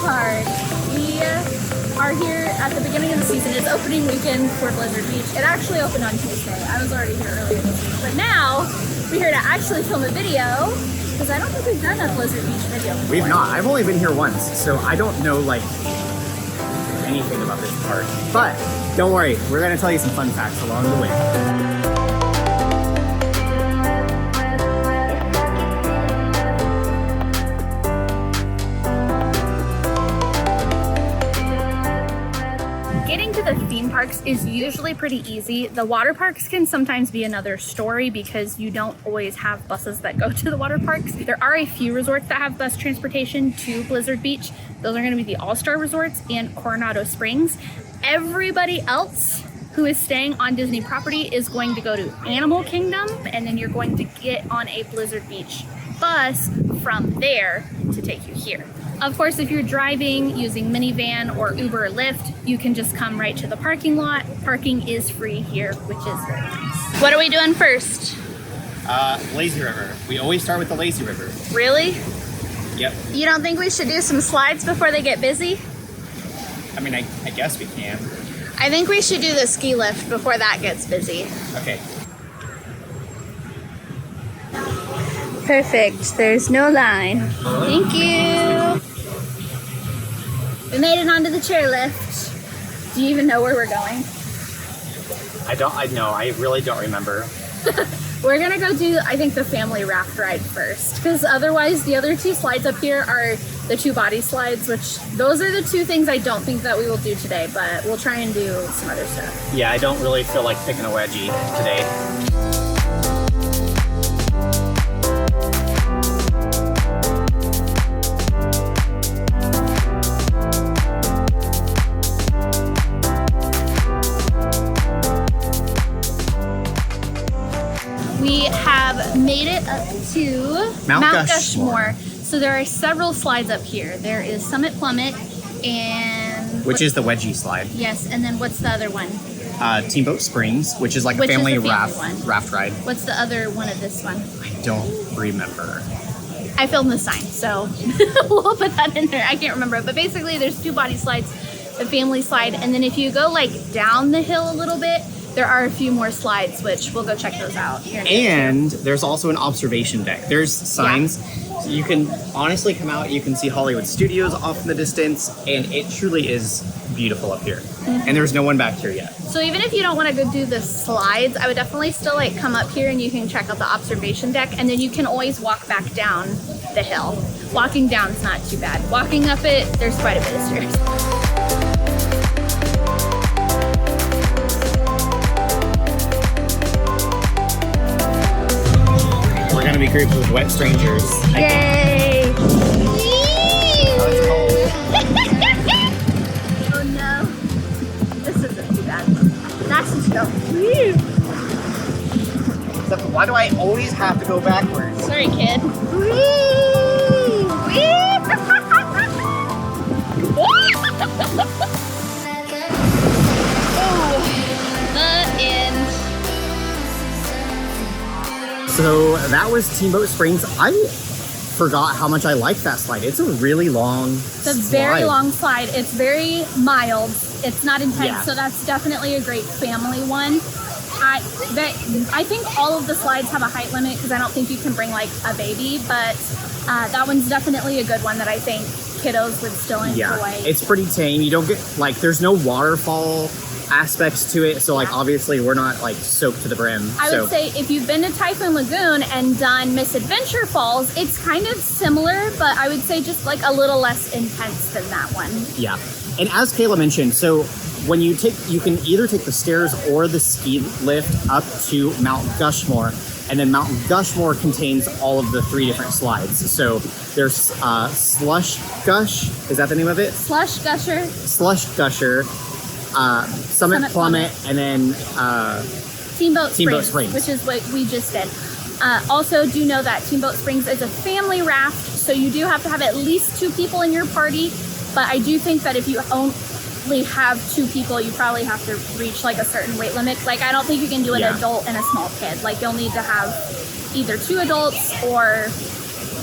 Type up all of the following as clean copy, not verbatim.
park. We are here at the beginning of the season. It's opening weekend for Blizzard Beach. It actually opened on Tuesday. I was already here earlier this week. But now, we're here to actually film a video, because I don't think we've done a Blizzard Beach video before. We've not. I've only been here once, so I don't know, like, anything about this park. But, don't worry, we're going to tell you some fun facts along the way. Getting to the theme parks is usually pretty easy. The water parks can sometimes be another story because you don't always have buses that go to the water parks. There are a few resorts that have bus transportation to Blizzard Beach. Those are going to be the All-Star Resorts and Coronado Springs. Everybody else who is staying on Disney property is going to go to Animal Kingdom, and then you're going to get on a Blizzard Beach bus from there to take you here. Of course, if you're driving using minivan or Uber or Lyft, you can just come right to the parking lot. Parking is free here, which is very nice. What are we doing first? Lazy River. We always start with the Lazy River. Really? Yep. You don't think we should do some slides before they get busy? I mean, I guess we can. I think we should do the ski lift before that gets busy. Okay. Perfect. There's no line. Thank you. We made it onto the chairlift. Do you even know where we're going? I really don't remember. We're gonna go do, I think, the family raft ride first, because otherwise the other two slides up here are the two body slides, which those are the two things I don't think that we will do today, but we'll try and do some other stuff. Yeah, I don't really feel like picking a wedgie today. We have made it up to Mount Gushmore. So there are several slides up here. There is Summit Plummet and... Which is the wedgie slide. Yes, and then what's the other one? Teamboat Springs, which is like a family raft ride. What's the other one of this one? I don't remember. I filmed the sign, so we'll put that in there. I can't remember it, but basically there's two body slides, the family slide, and then if you go like down the hill a little bit, there are a few more slides, which we'll go check those out here. And there's also an observation deck. There's signs. Yeah. So you can honestly come out, you can see Hollywood Studios off in the distance, and it truly is beautiful up here. Mm-hmm. And there's no one back here yet. So even if you don't want to go do the slides, I would definitely still like come up here and you can check out the observation deck, and then you can always walk back down the hill. Walking down is not too bad. Walking up it, there's quite a bit of stairs. We're gonna be grouped with wet strangers. Yay! Oh no. This isn't too bad. That's just go. Except why do I always have to go backwards? Sorry, kid. So that was Teamboat Springs. I forgot how much I like that slide. It's a really long slide. It's a very long slide. It's very mild. It's not intense, yeah. So that's definitely a great family one. I think all of the slides have a height limit because I don't think you can bring like a baby, but that one's definitely a good one that I think kiddos would still enjoy. Yeah, it's pretty tame. You don't get, like, there's no waterfall aspects to it, so like obviously we're not like soaked to the brim. I would say if you've been to Typhoon Lagoon and done Misadventure Falls, it's kind of similar, but I would say just like a little less intense than that one. Yeah, and as Kayla mentioned, so when you can either take the stairs or the ski lift up to Mount Gushmore, and then Mount Gushmore contains all of the three different slides. So there's Slush Gush, is that the name of it? Slush Gusher, Summit Plummet, and then Teamboat Springs, which is what we just did. Also, do know that Teamboat Springs is a family raft, so you do have to have at least 2 people in your party, but I do think that if you only have 2 people, you probably have to reach like a certain weight limit. Like, I don't think you can do an adult and a small kid. Like, you'll need to have either 2 adults or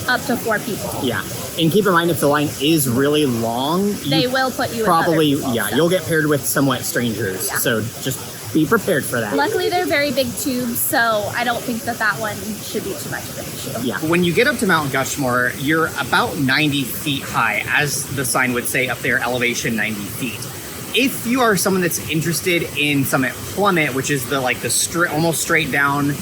up to 4 people. Yeah. And keep in mind, if the line is really long, They will put you probably, with other people, so. you'll get paired with somewhat strangers. Yeah. So just be prepared for that. Luckily, they're very big tubes, so I don't think that one should be too much of an issue. Yeah. When you get up to Mount Gushmore, you're about 90 feet high, as the sign would say up there, elevation 90 feet. If you are someone that's interested in Summit Plummet, which is the almost straight down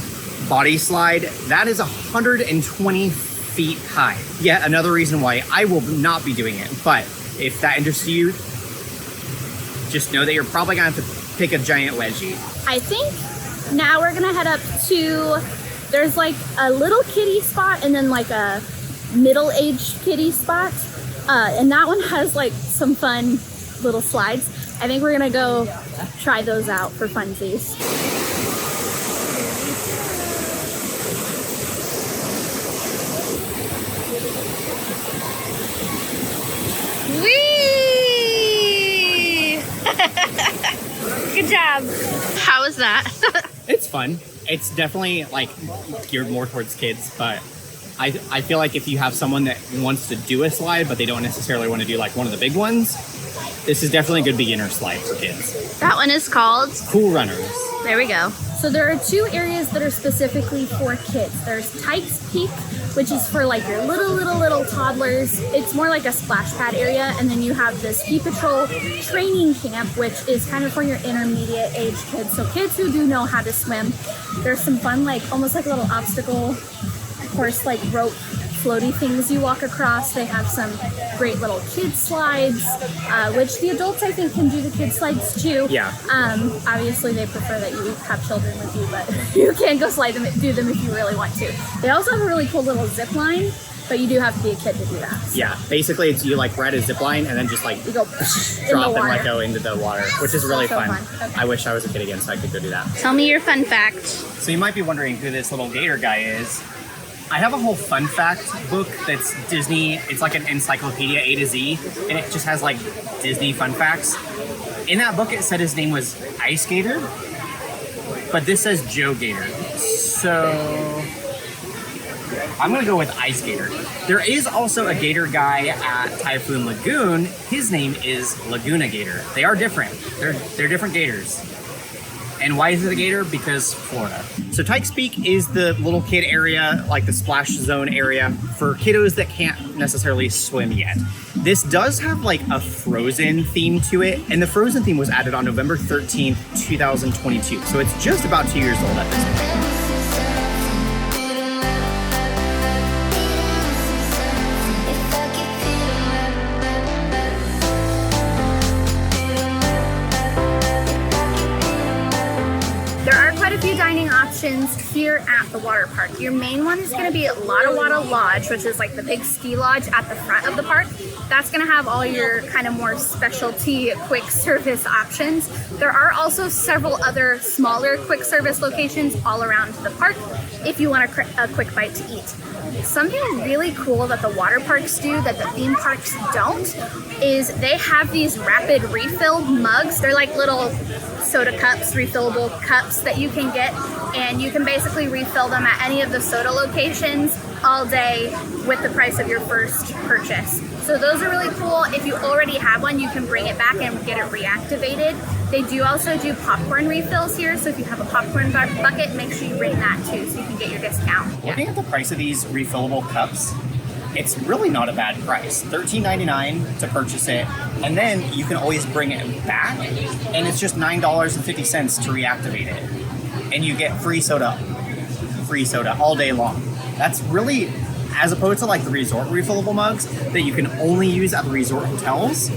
body slide, that is 120 feet high. Yet another reason why I will not be doing it. But if that interests you, just know that you're probably gonna have to pick a giant wedgie. I think now we're gonna head up to, there's like a little kiddie spot and then like a middle-aged kiddie spot. And that one has like some fun little slides. I think we're gonna go try those out for funsies. Whee! Good job. How was that? It's fun. It's definitely like geared more towards kids, but I feel like if you have someone that wants to do a slide, but they don't necessarily want to do like one of the big ones, this is definitely a good beginner slide for kids. That one is called Cool Runners. There we go. So there are two areas that are specifically for kids. There's Tikes Peak, which is for like your little toddlers. It's more like a splash pad area. And then you have the Ski Patrol training camp, which is kind of for your intermediate age kids. So kids who do know how to swim. There's some fun, like almost like a little obstacle course, like rope floaty things you walk across. They have some great little kid slides, which the adults I think can do the kid slides too. Yeah. Obviously they prefer that you have children with you, but you can go do them if you really want to. They also have a really cool little zip line, but you do have to be a kid to do that. So. Yeah, basically it's you like ride a zip line and then just like You go drop and like go into the water, which is really So fun. Okay. I wish I was a kid again so I could go do that. Tell me your fun fact. So you might be wondering who this little gator guy is. I have a whole fun fact book that's Disney. It's like an encyclopedia A to Z, and it just has like Disney fun facts. In that book, it said his name was Ice Gator, but this says Joe Gator. So I'm gonna go with Ice Gator. There is also a gator guy at Typhoon Lagoon. His name is Laguna Gator. They are different. They're different gators. And why is it a gator? Because Florida. So Tikes Peak is the little kid area, like the splash zone area for kiddos that can't necessarily swim yet. This does have like a Frozen theme to it, and the Frozen theme was added on November 13th, 2022. So it's just about 2 years old at this point. Dining options here at the water park. Your main one is going to be Lotta Wada Lodge, which is like the big ski lodge at the front of the park. That's going to have all your kind of more specialty quick service options. There are also several other smaller quick service locations all around the park if you want a quick bite to eat. Something really cool that the water parks do that the theme parks don't is they have these rapid refill mugs. They're like little soda cups, refillable cups that you can get, and you can basically refill them at any of the soda locations all day with the price of your first purchase. So those are really cool. If you already have one, you can bring it back and get it reactivated. They do also do popcorn refills here, so if you have a popcorn bucket, make sure you bring that too so you can get your discount. Looking at the price of these refillable cups, it's really not a bad price. $13.99 to purchase it, and then you can always bring it back, and it's just $9.50 to reactivate it. And you get free soda all day long. That's really, as opposed to like the resort refillable mugs that you can only use at the resort hotels,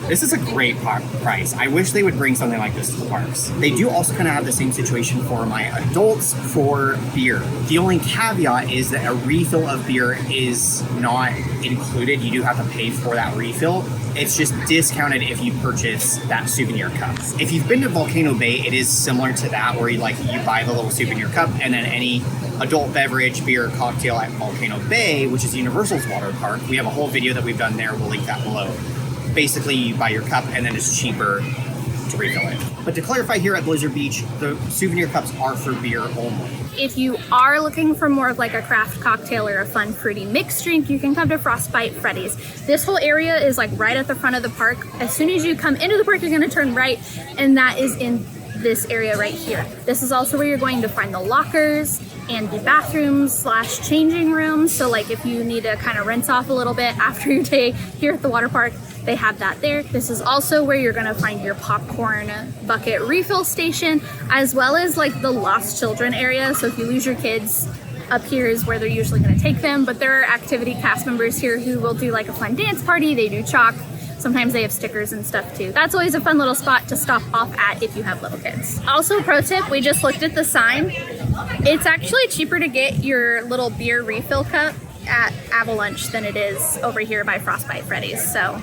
this is a great price. I wish they would bring something like this to the parks. They do also kind of have the same situation for my adults for beer. The only caveat is that a refill of beer is not included. You do have to pay for that refill. It's just discounted if you purchase that souvenir cup. If you've been to Volcano Bay, it is similar to that, where you buy the little souvenir cup, and then any adult beverage, beer, cocktail at Volcano Bay, which is Universal's water park. We have a whole video that we've done there. We'll link that below. Basically, you buy your cup, and then it's cheaper to refill it. But to clarify, here at Blizzard Beach, the souvenir cups are for beer only. If you are looking for more of like a craft cocktail or a fun fruity mixed drink, you can come to Frostbite Freddy's. This whole area is like right at the front of the park. As soon as you come into the park, you're going to turn right, and that is in this area right here. This is also where you're going to find the lockers and the bathrooms / changing rooms. So like if you need to kind of rinse off a little bit after your day here at the water park, they have that there. This is also where you're gonna find your popcorn bucket refill station, as well as like the lost children area. So if you lose your kids, up here is where they're usually gonna take them. But there are activity cast members here who will do like a fun dance party. They do chalk. Sometimes they have stickers and stuff too. That's always a fun little spot to stop off at if you have little kids. Also, pro tip, we just looked at the sign. It's actually cheaper to get your little beer refill cup at Avalanche than it is over here by Frostbite Freddy's. So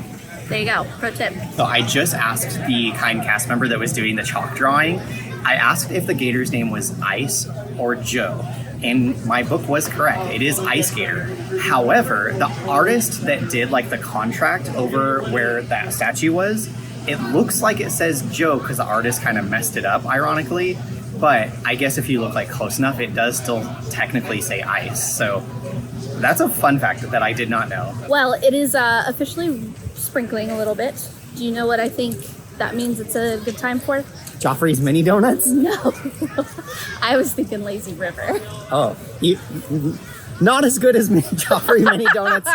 there you go, pro tip. So I just asked the kind cast member that was doing the chalk drawing, I asked if the Gator's name was Ice or Joe. And my book was correct. It is Ice Gator. However, the artist that did like the contract over where that statue was, it looks like it says Joe because the artist kind of messed it up, ironically. But I guess if you look like close enough, it does still technically say Ice. So that's a fun fact that I did not know. Well, it is officially sprinkling a little bit. Do you know what I think that means it's a good time for? Joffrey's mini donuts? No. I was thinking Lazy River. Oh, not as good as Joffrey mini donuts,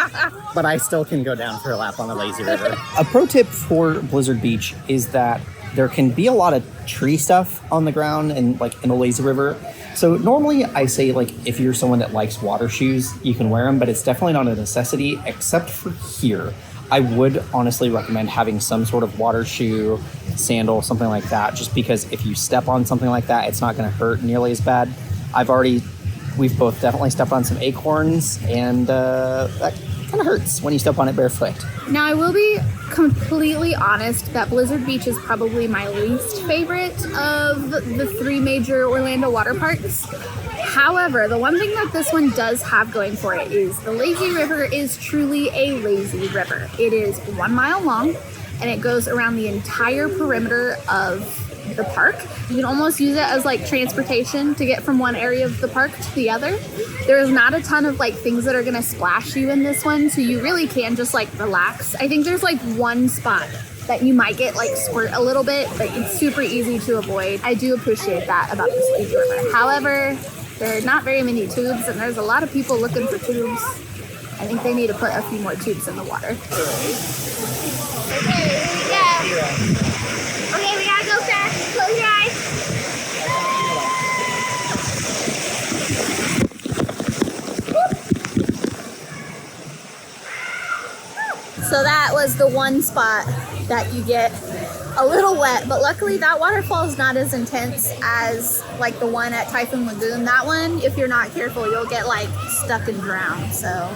but I still can go down for a lap on the Lazy River. A pro tip for Blizzard Beach is that there can be a lot of tree stuff on the ground and like in the Lazy River. So normally I say like if you're someone that likes water shoes, you can wear them, but it's definitely not a necessity except for here. I would honestly recommend having some sort of water shoe, sandal, something like that, just because if you step on something like that, it's not going to hurt nearly as bad. We've both definitely stepped on some acorns, and that kind of hurts when you step on it barefoot. Now, I will be completely honest that Blizzard Beach is probably my least favorite of the 3 major Orlando water parks. However, the one thing that this one does have going for it is the Lazy River is truly a lazy river. It is 1 mile long, and it goes around the entire perimeter of the park. You can almost use it as like transportation to get from one area of the park to the other. There is not a ton of like things that are gonna splash you in this one, so you really can just like relax. I think there's like one spot that you might get like squirt a little bit, but it's super easy to avoid. I do appreciate that about this Lazy River. However, there are not very many tubes, and there's a lot of people looking for tubes. I think they need to put a few more tubes in the water. Okay, we gotta go fast. Close your eyes. So that was the one spot that you get a little wet, but luckily that waterfall is not as intense as like the one at Typhoon Lagoon. That one, if you're not careful, you'll get like stuck and drown. So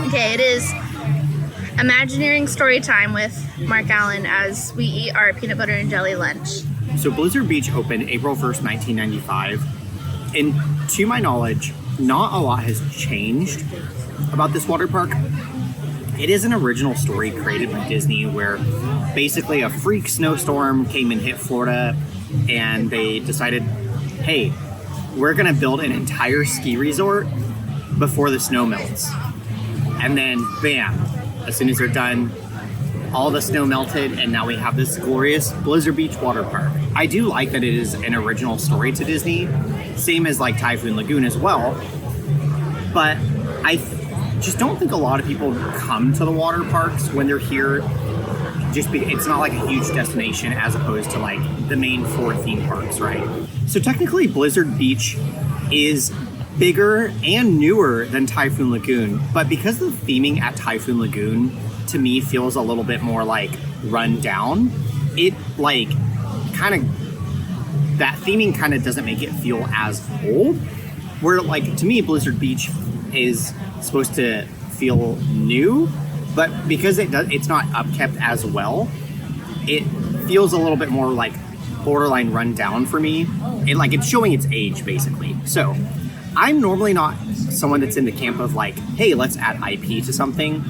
okay, it is Imagineering story time with Mark Allen as we eat our peanut butter and jelly lunch. So Blizzard Beach opened April 1st, 1995. And to my knowledge, not a lot has changed about this water park. It is an original story created by Disney where basically a freak snowstorm came and hit Florida, and they decided, hey, we're gonna build an entire ski resort before the snow melts. And then bam, as soon as they're done, all the snow melted, and now we have this glorious Blizzard Beach water park. I do like that it is an original story to Disney, same as like Typhoon Lagoon as well, but I just don't think a lot of people come to the water parks when they're here, just because it's not like a huge destination as opposed to like the main 4 theme parks, right? So technically Blizzard Beach is bigger and newer than Typhoon Lagoon, but because the theming at Typhoon Lagoon to me feels a little bit more like run down, it like kind of, that theming kind of doesn't make it feel as old, where like to me Blizzard Beach is supposed to feel new, but because it's not upkept as well, it feels a little bit more like borderline run down for me, and like it's showing its age basically. So I'm normally not someone that's in the camp of like, hey, let's add IP to something.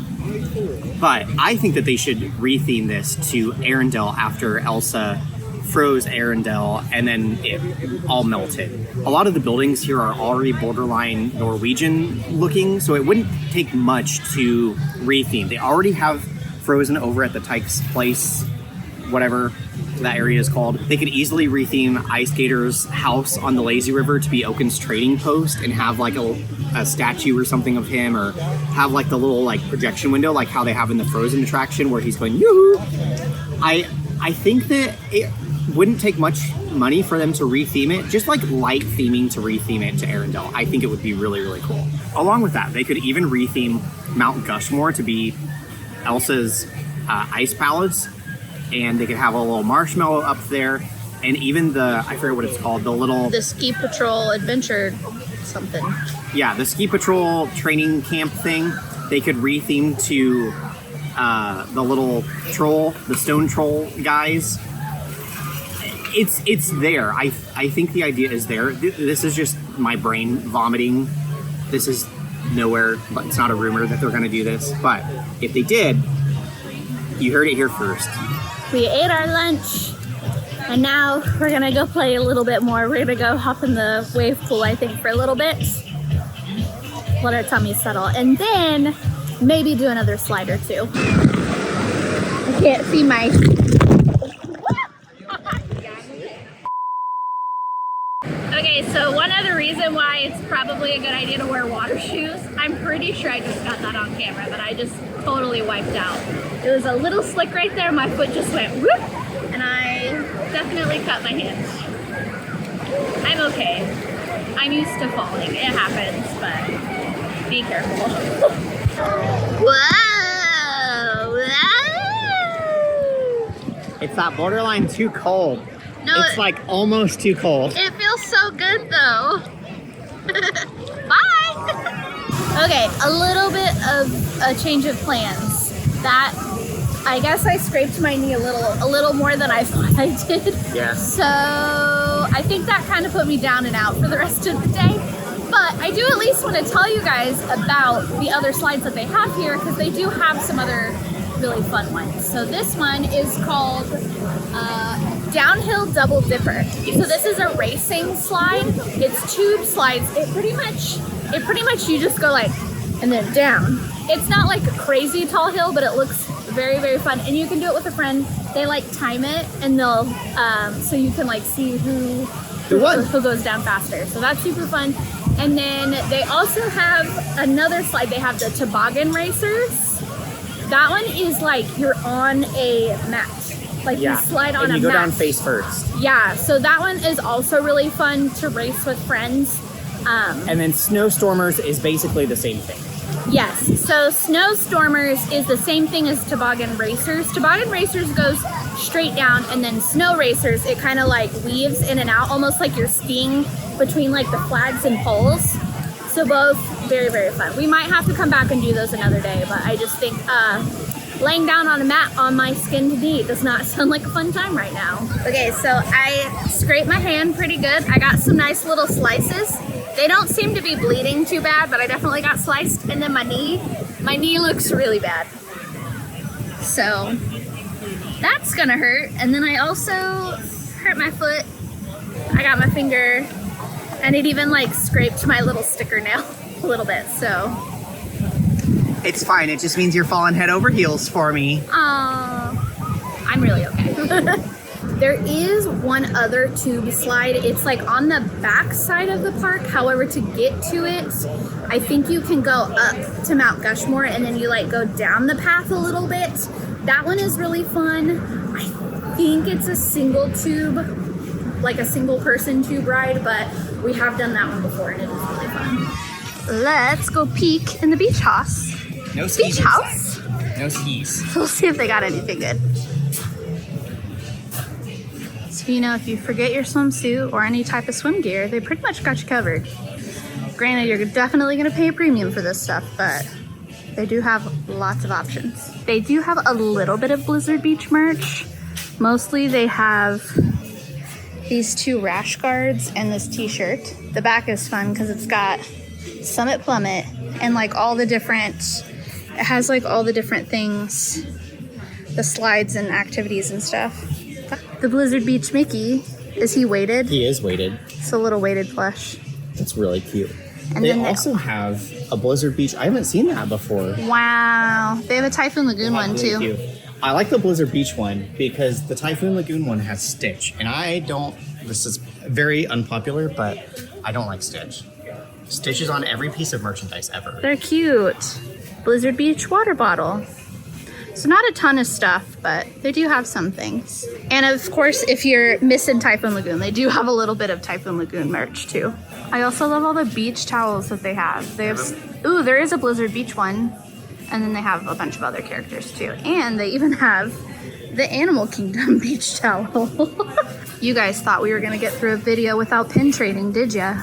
But I think that they should retheme this to Arendelle after Elsa froze Arendelle and then it all melted. A lot of the buildings here are already borderline Norwegian looking, so it wouldn't take much to retheme. They already have frozen over at the Tikes Place, whatever that area is called. They could easily retheme Ice Gator's house on the lazy river to be Oaken's trading post and have like a statue or something of him, or have like the little like projection window like how they have in the Frozen attraction where he's going yoo. I think that it wouldn't take much money for them to retheme it, just like light theming to retheme it to Arendelle. I think it would be really, really cool. Along with that, they could even retheme Mount Gushmore to be Elsa's ice palace, and they could have a little marshmallow up there, and even I forget what it's called, the ski patrol adventure something. Yeah, the ski patrol training camp thing, they could retheme to the little troll, the stone troll guys. It's there. I think the idea is there. This is just my brain vomiting. This is nowhere, but it's not a rumor that they're going to do this. But if they did, you heard it here first. We ate our lunch, and now we're gonna go play a little bit more. We're gonna go hop in the wave pool, I think, for a little bit. Let our tummies settle, and then maybe do another slide or two. I can't see my... Okay, so one other reason why it's probably a good idea to wear water shoes, I'm pretty sure I just got that on camera, but I just totally wiped out. It was a little slick right there, my foot just went whoop, and I definitely cut my hand. I'm okay. I'm used to falling. It happens, but be careful. Whoa! Whoa! It's that borderline too cold. No, it's like almost too cold. It feels so good though. Bye! Okay, a little bit of a change of plans. That, I guess I scraped my knee a little more than I thought I did. Yeah. So I think that kind of put me down and out for the rest of the day. But I do at least want to tell you guys about the other slides that they have here, because they do have some other really fun ones. So this one is called Downhill Double Dipper. So this is a racing slide. It's tube slides. It pretty much you just go like, and then down. It's not like a crazy tall hill, but it looks very, very fun. And you can do it with a friend. They like time it, and they'll, so you can like see who goes down faster. So that's super fun. And then they also have another slide. They have the toboggan racers. That one is like you're on a mat. Like you slide on a mat. And you go down face first. Yeah, so that one is also really fun to race with friends. And then Snowstormers is basically the same thing. Yes, so Snowstormers is the same thing as Toboggan Racers. Toboggan Racers goes straight down, and then Snow Racers, it kind of like weaves in and out, almost like you're skiing between like the flags and poles. So both very, very fun. We might have to come back and do those another day, but I just think laying down on a mat on my skinned knee does not sound like a fun time right now. Okay, so I scraped my hand pretty good. I got some nice little slices. They don't seem to be bleeding too bad, but I definitely got sliced. And then my knee looks really bad. So that's gonna hurt. And then I also hurt my foot. I got my finger, and it even like scraped my little sticker nail a little bit, so. It's fine, it just means you're falling head over heels for me. I'm really okay. There is one other tube slide. It's like on the back side of the park. However, to get to it, I think you can go up to Mount Gushmore and then you like go down the path a little bit. That one is really fun. I think it's a single tube, like a single person tube ride, but we have done that one before and it is really fun. Let's go peek in the beach house. No skis. Beach house? No skis. We'll see if they got anything good. So, you know, if you forget your swimsuit or any type of swim gear, they pretty much got you covered. Granted, you're definitely going to pay a premium for this stuff, but they do have lots of options. They do have a little bit of Blizzard Beach merch. Mostly they have these 2 rash guards and this t-shirt. The back is fun because it's got Summit Plummet and like all the different, it has like all the different things, the slides and activities and stuff. The Blizzard Beach Mickey, is he weighted? He is weighted. It's a little weighted plush. It's really cute. And They then also have a Blizzard Beach. I haven't seen that before. Wow. They have a Typhoon Lagoon one Really too. cute. I like the Blizzard Beach one because the Typhoon Lagoon one has Stitch. And I don't, this is very unpopular, but I don't like Stitch. Stitch is on every piece of merchandise ever. They're cute. Blizzard Beach water bottle. So not a ton of stuff, but they do have some things. And of course, if you're missing Typhoon Lagoon, they do have a little bit of Typhoon Lagoon merch too. I also love all the beach towels that they have. They have, ooh, there is a Blizzard Beach one. And then they have a bunch of other characters too. And they even have the Animal Kingdom beach towel. You guys thought we were gonna get through a video without pin trading, did ya?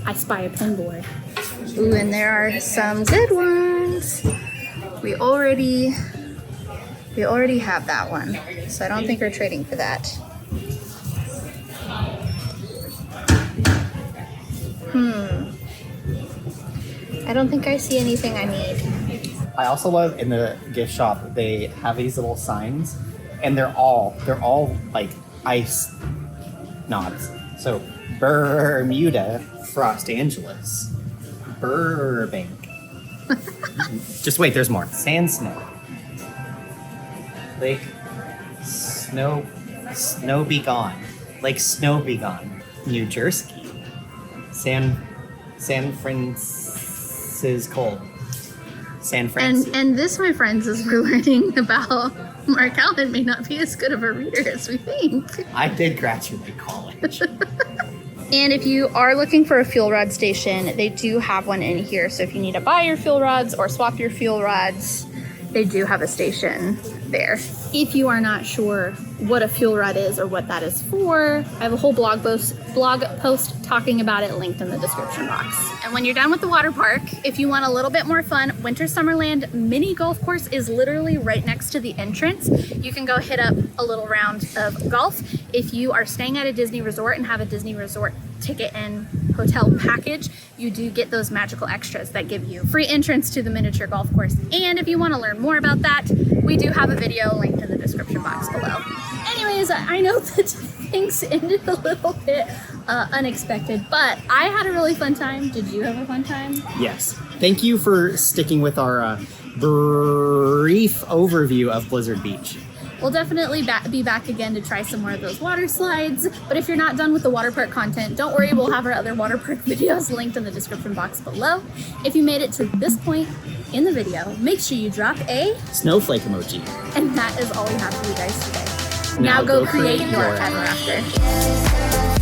I spy a pin boy. Ooh, and there are some good ones. We already have that one, so I don't think we're trading for that. I don't think I see anything I need. I also love in the gift shop, they have these little signs and they're all like ice knots. So Bermuda, Frost Angeles, Burbank. Just wait, there's more. Sand Snow. Lake Snow Be Gone. Lake Snow Be Gone. New Jersey. San Francisco. San Francisco. And this, my friends, is we're learning about Mark Allen may not be as good of a reader as we think. I did graduate college. And if you are looking for a fuel rod station, they do have one in here. So if you need to buy your fuel rods or swap your fuel rods, they do have a station there. If you are not sure what a fuel rod is or what that is for, I have a whole blog post talking about it linked in the description box. And when you're done with the water park, if you want a little bit more fun, Winter Summerland mini golf course is literally right next to the entrance. You can go hit up a little round of golf. If you are staying at a Disney resort and have a Disney resort ticket and hotel package, you do get those magical extras that give you free entrance to the miniature golf course. And if you want to learn more about that, we do have a video linked in the description box below. Anyways, I know that things ended a little bit unexpected, but I had a really fun time. Did you have a fun time? Yes. Thank you for sticking with our brief overview of Blizzard Beach. We'll definitely be back again to try some more of those water slides. But if you're not done with the water park content, don't worry, we'll have our other water park videos linked in the description box below. If you made it to this point in the video, make sure you drop a snowflake emoji. And that is all we have for you guys today. Now go create your ever after.